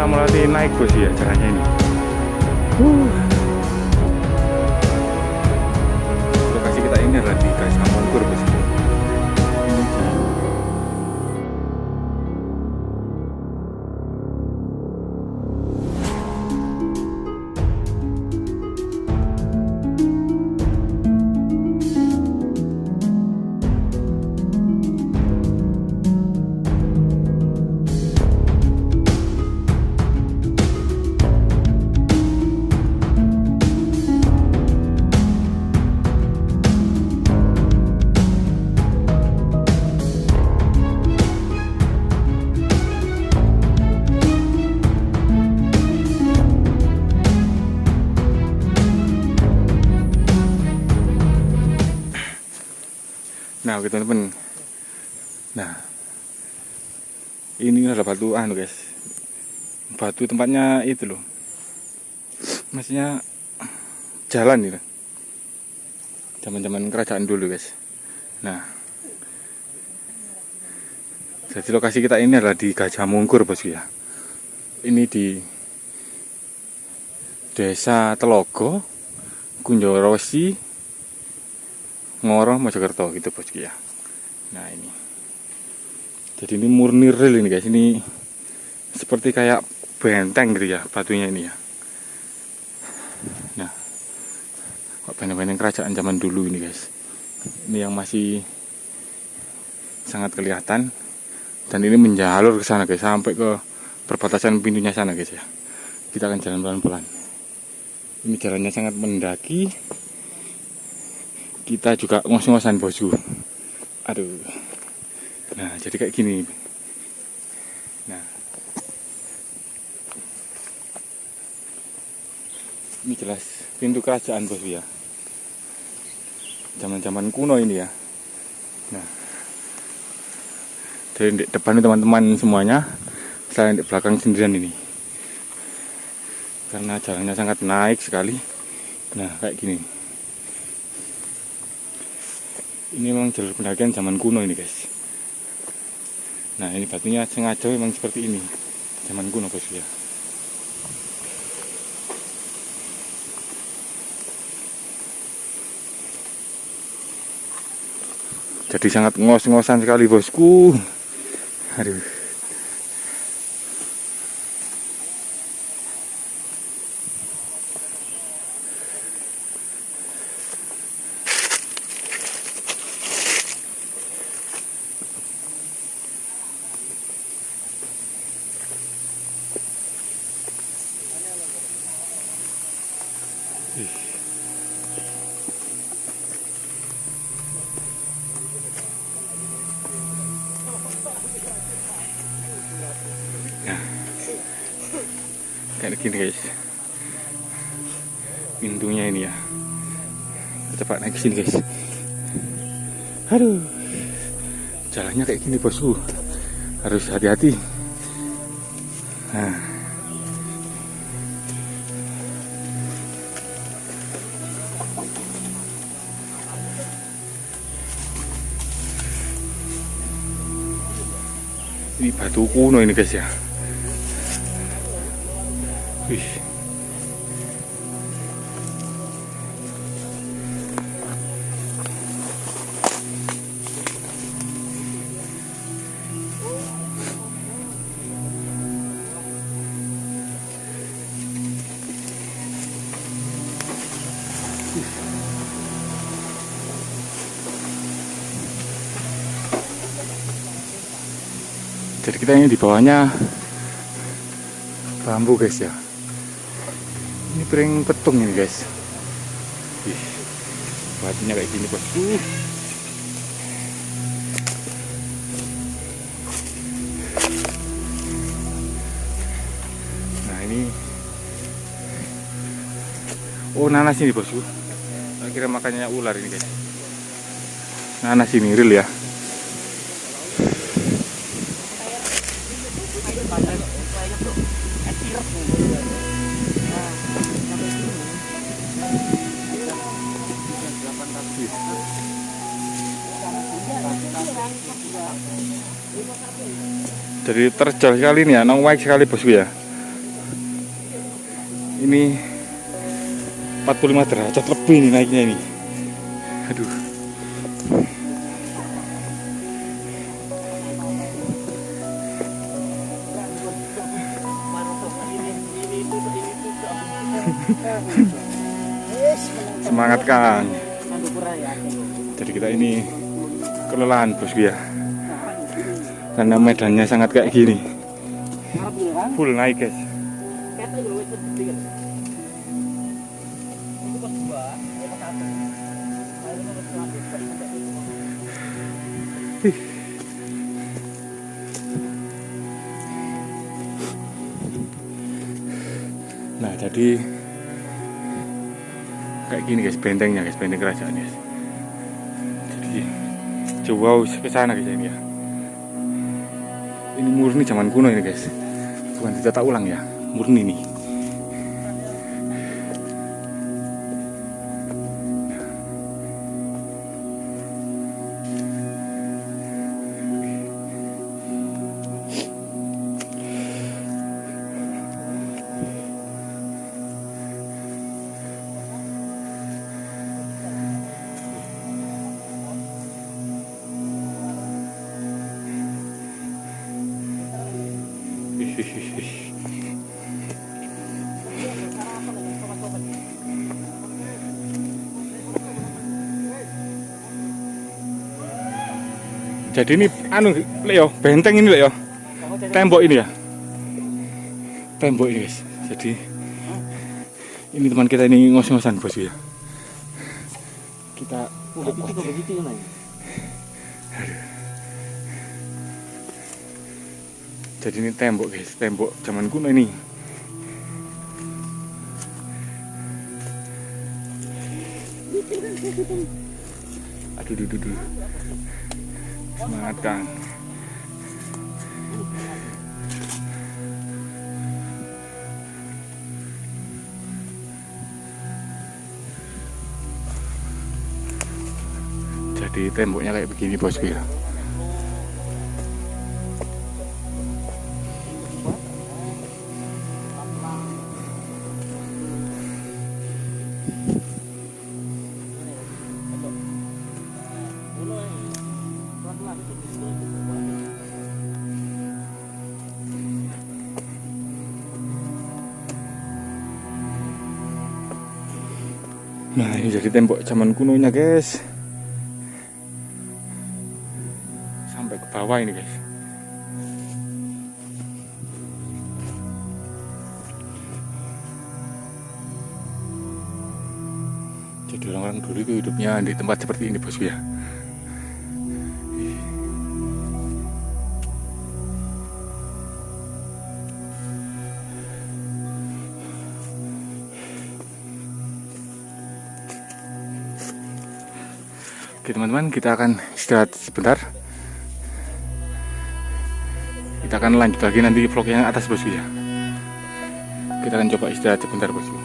kita mulai naik bos ya jalannya ini. Lokasi kita ini adalah di Kasamongkur bos. Nah oke teman-teman, nah ini adalah batu guys, batu tempatnya itu loh, maksudnya jalan gitu, zaman-zaman kerajaan dulu guys. Nah jadi lokasi kita ini adalah di Gajah Mungkur bosku ya. Ini di Desa Telogo, Kunjorosi, Ngoro, Mojokerto gitu bosku ya. Nah ini, jadi ini murni real ini guys. Ini seperti kayak benteng gitu ya batunya ini ya. Nah, benteng-benteng kerajaan zaman dulu ini guys. Ini yang masih sangat kelihatan. Dan ini menjalur ke sana guys, sampai ke perbatasan pintunya sana guys ya. Kita akan jalan pelan-pelan. Ini jalannya sangat mendaki. Kita juga ngos-ngosan bosku. Aduh. Nah jadi kayak gini. Nah ini jelas pintu kerajaan bosku ya, zaman-zaman kuno ini ya. Nah dari depan teman-teman semuanya, saya di belakang sendirian ini karena jalannya sangat naik sekali. Nah kayak gini. Ini memang jalur pendakian zaman kuno ini guys. Nah ini batunya sengaja memang seperti ini, zaman kuno bos ya. Jadi sangat ngos-ngosan sekali bosku. Aduh. Kayak gini guys, pintunya ini ya. Kita coba naik ke sini guys. Aduh, jalannya kayak gini bosku, harus hati-hati. Nah ini batu kuno ini guys ya. Wih. Jadi kita ini di bawahnya bambu guys ya. Ini piring petung ini guys. Ih, batunya kayak gini bosku. Nah ini, oh nanas ini bosku. Kira makannya ular ini guys. Nanas ini real ya. Jadi terjal sekali nih ya, nongwek sekali bosku ya. Ini 45 derajat lebih nih naiknya ini. Aduh. Semangat Kang. Jadi kita ini kelelahan bosku ya, karena medannya sangat kayak gini, full naik guys. Nah jadi kayak gini guys, bentengnya guys, benteng kerajaan guys. Jadi coba ke sana guys ini ya. Ini murni zaman kuno ini guys, bukan ditata ulang ya, murni nih. Jadi ini anu Leo, benteng ini Leo. Tembok ini ya. Tembok ini guys. Jadi ini teman kita ini ngos-ngosan bos ya. Kita begitu ya. Jadi ini tembok guys, tembok zaman kuno ini. Aduh. Semangat Kang. Jadi temboknya kayak begini bosku ya. Nah ini jadi tembok zaman kunonya guys, sampai ke bawah ini guys. Jadi orang-orang dulu itu hidupnya di tempat seperti ini bosku ya. Oke teman-teman, kita akan istirahat sebentar. Kita akan lanjut lagi nanti vlog yang atas bosku ya. Kita akan coba istirahat sebentar bosku.